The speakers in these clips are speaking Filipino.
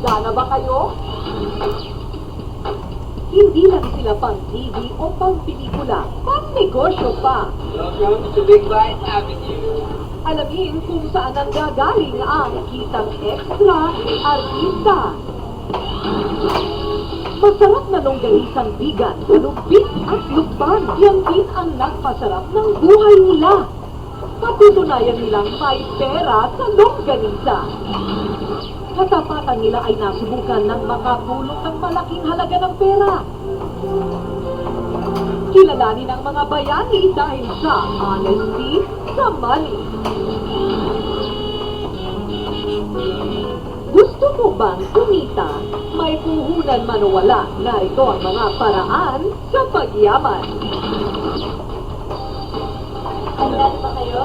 Handa na ba kayo? Hindi lang sila pang TV o pang pelikula, pang negosyo pa. Welcome to Big Bite Avenue. Alamin kung saan ang gagaling ang kitang extra artista. Masarap na longganisang bigan, lupit at lukban. Yan din ang nagpasarap ng buhay nila. Patutunayan nilang may pera sa longganisa. Katapatan nila ay nasubukan ng makapulot ng malaking halaga ng pera. Kilalanin ang mga bayani dahil sa honesty sa money. Gusto mo bang kumita? May puhunan man o wala, narito ang mga paraan sa pagyaman. Handa na ba kayo?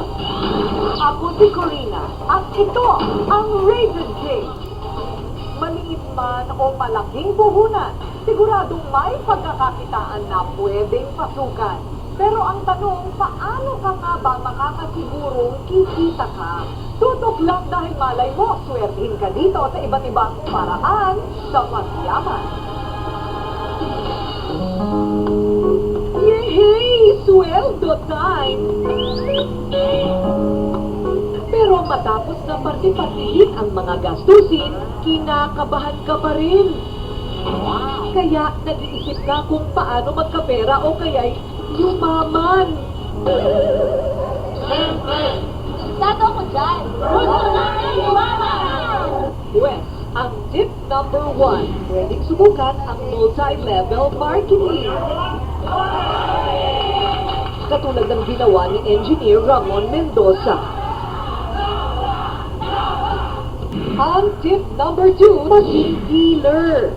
Ako si Corina at ito ang Raven King. Maliit man o malaking puhunan, siguradong may pagkakakitaan na pwedeng pasukan. Pero ang tanong, paano ka nga ba makakasigurong kikita ka? Tutok lang dahil malay mo, swertihin ka dito sa iba't ibang paraan sa pagyaman. Yehey! Sweldo time! Pero matapos na partihin ang mga gastusin, kinakabahan ka pa rin. Kaya nag-iisip ka kung paano magkapera o kaya'y yumaman. Tato ko dyan! Gusto namin yumaman! Wes, ang tip number 1, pwedeng subukan ang multi-level marketing. Katulad ng ginawa ni Engineer Ramon Mendoza. Ang tip number 2, maging dealer.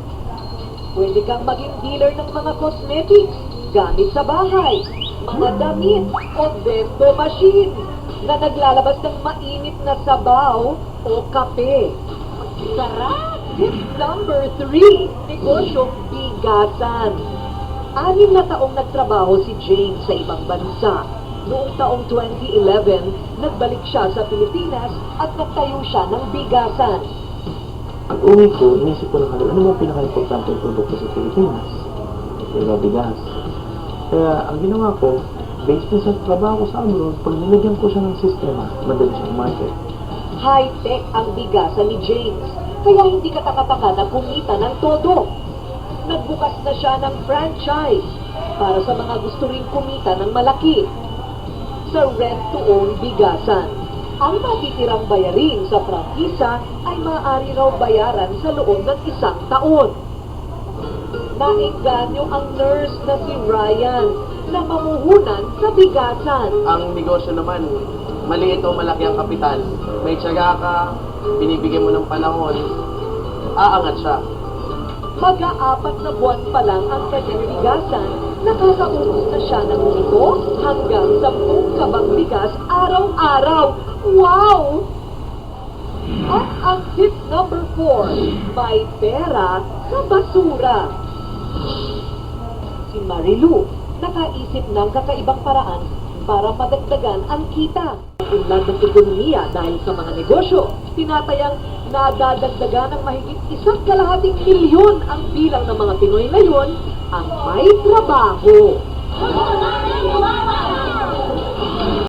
Pwede kang maging dealer ng mga cosmetics, gamit sa bahay, mga damit, o bento machine na naglalabas ng mainit na sabaw o kape. Sarap! Tip number 3, negosyo bigasan. 6 na taong nagtrabaho si James sa ibang bansa. Noong taong 2011, nagbalik siya sa Pilipinas at nagtayo siya ng bigasan. Pag uwi ko, inisip ko lang ano mo pinaka-importante yung produkto sa Pilipinas? Yung bigas. Kaya ang ginawa ko, based na sa trabaho ko sa abroad, pag nilagyan ko siya ng sistema, madali siyang market. High-tech ang bigasan ni James, kaya hindi katakataka na kumita ng todo. Nagbukas na siya ng franchise para sa mga gusto ring kumita ng malaki. Sa rent-to-own bigasan, ang matitirang bayarin sa prangkisa ay maaari raw bayaran sa loob ng 1 taon. Naengganyo ang nurse na si Ryan na mamuhunan sa bigasan. Ang negosyo naman, maliit o malaki ang kapital. May tiyaga ka, binibigyan mo ng panahon, aangat siya. Mag-4 na buwan pa lang ang kanyang bigasan, nakakaubos na siya ng 7 hanggang 10 kabang bigas araw-araw. Wow! At ang tip number 4, may pera sa basura. Si Marilu, nakaisip ng kakaibang paraan para madagdagan ang kita. Unlad ng ekonomiya dahil sa mga negosyo, tinatayang nadadagdagan ng mahigit 1.2 milyon ang bilang ng mga Pinoy ngayon ang may trabaho. Gusto namin yumaman!